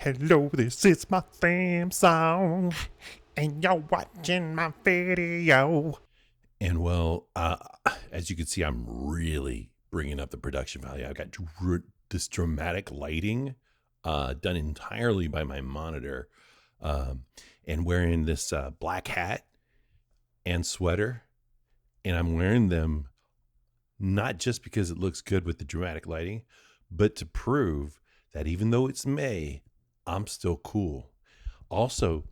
Hello, this is my theme song, and you're watching my video. And well, as you can see, I'm really bringing up the production value. I've got this dramatic lighting done entirely by my monitor, and wearing this black hat and sweater. And I'm wearing them not just because it looks good with the dramatic lighting, but to prove that even though it's May, I'm still cool. Also,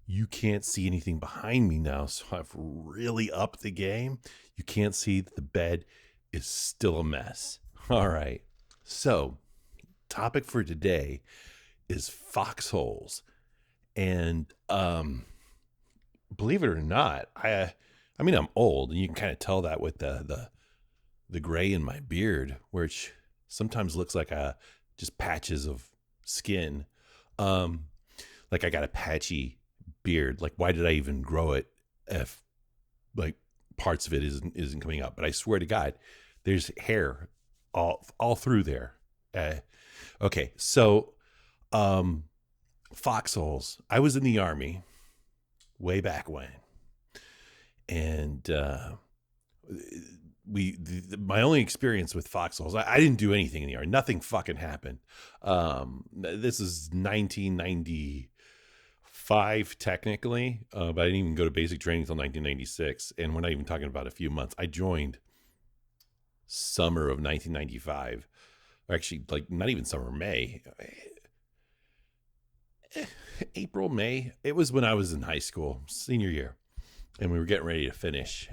you can't see anything behind me now, so I've really upped the game. You can't see that the bed is still a mess. All right. So, topic for today is foxholes. And believe it or not, I mean I'm old, and you can kind of tell that with the gray in my beard, which sometimes looks like just patches of skin. Like I got a patchy beard. Like, why did I even grow it if like parts of it isn't coming up? But I swear to God, there's hair all through there. Okay, so foxholes. I was in the Army way back when, and my only experience with foxholes, I didn't do anything in the Army. Nothing fucking happened. This is 1995 technically, but I didn't even go to basic training until 1996, and we're not even talking about a few months. I joined summer of 1995, or actually, like, not even summer, May. April, May. It was when I was in high school, senior year, and we were getting ready to finish.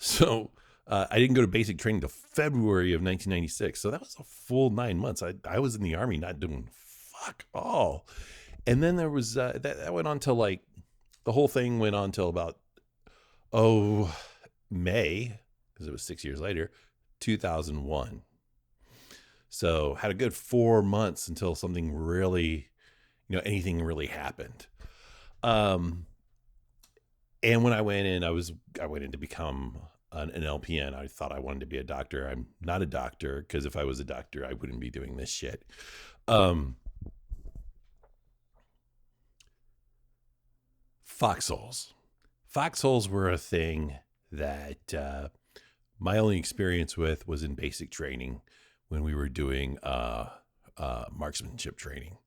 So I didn't go to basic training till February of 1996. So that was a full 9 months. I was in the Army not doing fuck all. And then there was, that went on till like, the whole thing went on till about, May, because it was 6 years later, 2001. So had a good 4 months until something really, anything really happened. And when I went in, I went in to become an LPN. I thought I wanted to be a doctor. I'm not a doctor, because if I was a doctor, I wouldn't be doing this shit. Foxholes. Foxholes were a thing that my only experience with was in basic training when we were doing marksmanship training.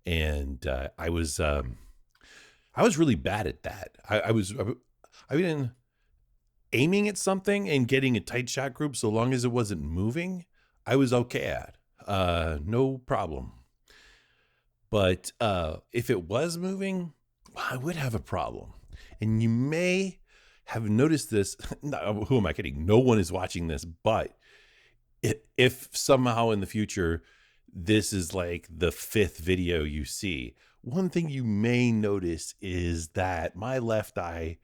And I was really bad at that. I mean, aiming at something and getting a tight shot group, so long as it wasn't moving, I was okay at. No problem. But if it was moving, I would have a problem. And you may have noticed this. No, who am I kidding? No one is watching this. But if somehow in the future, this is like the 5th video you see, one thing you may notice is that my left eye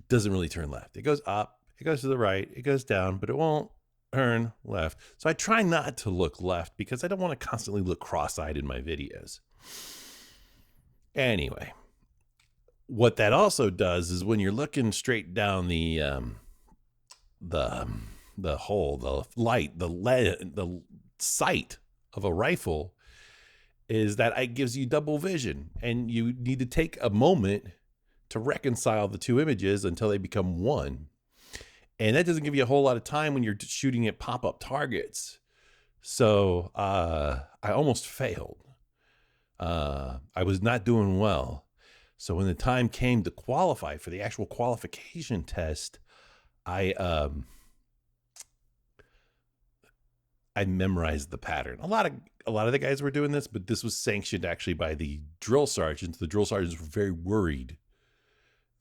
doesn't really turn left. It goes up, it goes to the right, it goes down, but it won't turn left. So I try not to look left because I don't want to constantly look cross-eyed in my videos. Anyway, what that also does is when you're looking straight down the hole, the light, the sight of a rifle, is that it gives you double vision, and you need to take a moment to reconcile the two images until they become one. And that doesn't give you a whole lot of time when you're shooting at pop-up targets. So I almost failed. I was not doing well. So when the time came to qualify for the actual qualification test, I memorized the pattern. A lot of the guys were doing this, but this was sanctioned actually by the drill sergeants. The drill sergeants were very worried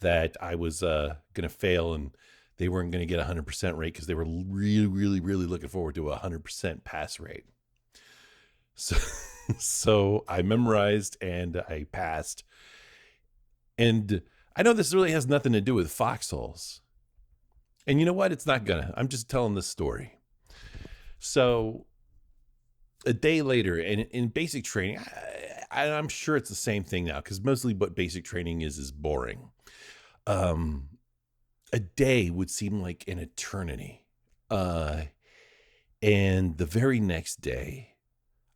that I was going to fail, and they weren't going to get a 100% rate, because they were really, really, really looking forward to a 100% pass rate. So I memorized and I passed. And I know this really has nothing to do with foxholes. And you know what? It's not gonna. I'm just telling this story. So a day later, and in basic training, I'm sure it's the same thing now, because mostly what basic training is boring. A day would seem like an eternity. And the very next day,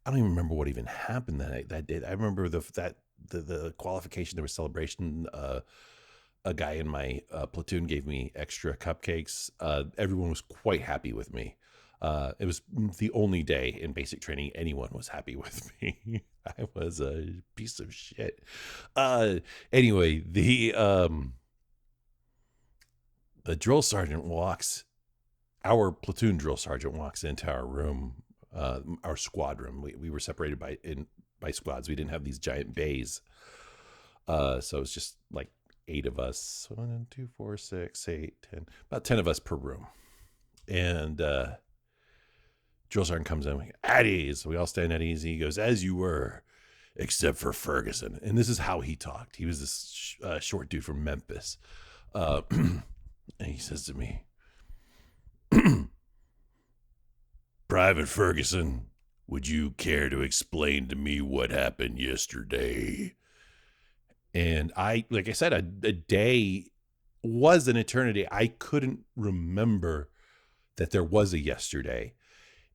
I don't even remember what even happened that day. I remember the qualification. There was celebration. A guy in my platoon gave me extra cupcakes. Everyone was quite happy with me. It was the only day in basic training anyone was happy with me. I was a piece of shit. Anyway, the drill sergeant our platoon drill sergeant walks into our room, our squad room. We were separated by squads. We didn't have these giant bays. So it's just like 8 of us. 1, 2, 4, 6, 8, 10. About 10 of us per room. And drill sergeant comes in. At ease. We all stand at ease. He goes, as you were, except for Ferguson. And this is how he talked. He was this short dude from Memphis. And he says to me, Private Ferguson, would you care to explain to me what happened yesterday? And like I said, a day was an eternity. I couldn't remember that there was a yesterday.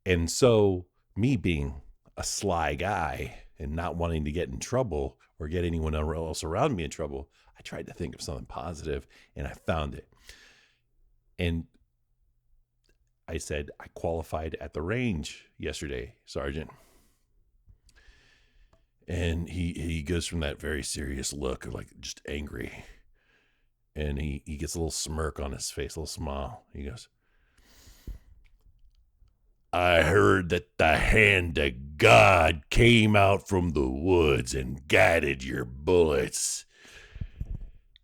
And so me being a sly guy and not wanting to get in trouble or get anyone else around me in trouble, I tried to think of something positive and I found it. And I said, I qualified at the range yesterday, Sergeant. And he goes from that very serious look of like just angry. And he gets a little smirk on his face, a little smile. He goes, I heard that the hand of God came out from the woods and guided your bullets.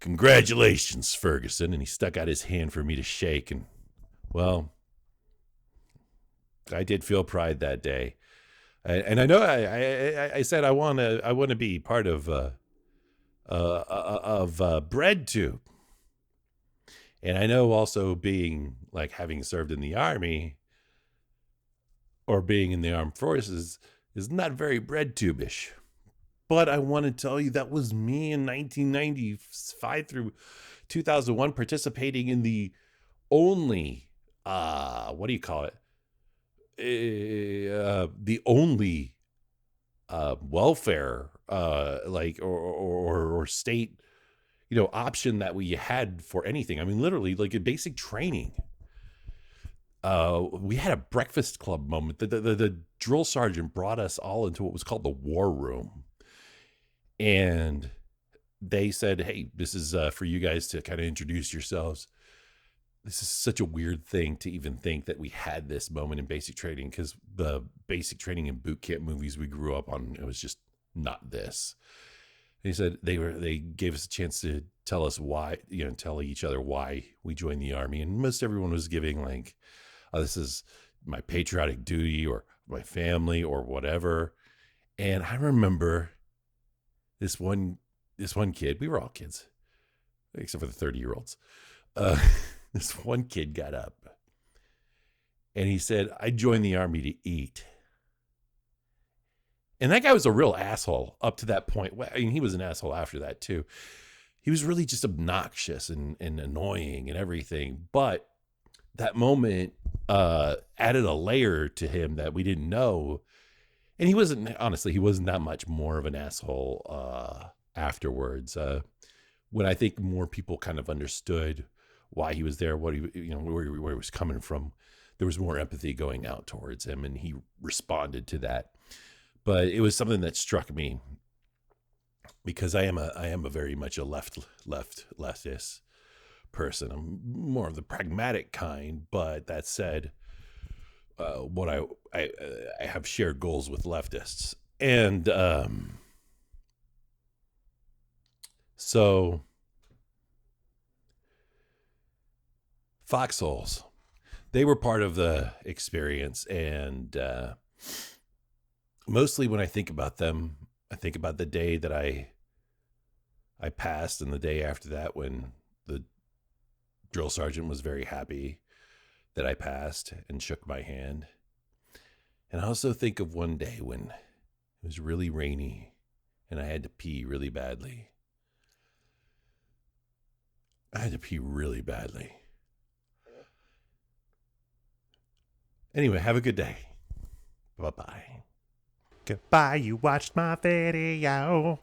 Congratulations, Ferguson. And he stuck out his hand for me to shake. And, well, I did feel pride that day. And I know I said I want to be part of Bread Tube. And I know also being like having served in the Army or being in the armed forces is not very bread tube-ish. But I want to tell you that was me in 1995 through 2001 participating in the only, what do you call it? The only welfare, or state, option that we had for anything. I mean, literally like a basic training. We had a breakfast club moment. The drill sergeant brought us all into what was called the war room. And they said, hey, this is for you guys to kind of introduce yourselves. This is such a weird thing to even think that we had this moment in basic training, because the basic training and boot camp movies we grew up on, it was just not this. He said they gave us a chance to tell us why, tell each other why we joined the Army. And most everyone was giving like, this is my patriotic duty or my family or whatever. And I remember this one kid, we were all kids, except for the 30-year-olds. This one kid got up and he said, I joined the Army to eat. And that guy was a real asshole up to that point. I mean, he was an asshole after that too. He was really just obnoxious and annoying and everything. But that moment added a layer to him that we didn't know. And he wasn't that much more of an asshole afterwards. When I think more people kind of understood why he was there, what he, where he was coming from, there was more empathy going out towards him, and he responded to that. But it was something that struck me because I am a very much a leftist person. I'm more of the pragmatic kind, but that said, what I have shared goals with leftists, and so Foxholes, they were part of the experience, and mostly when I think about them, I think about the day that I passed, and the day after that when the drill sergeant was very happy that I passed and shook my hand. And I also think of one day when it was really rainy and I had to pee really badly. I had to pee really badly. Anyway, have a good day. Bye-bye. Goodbye, you watched my video.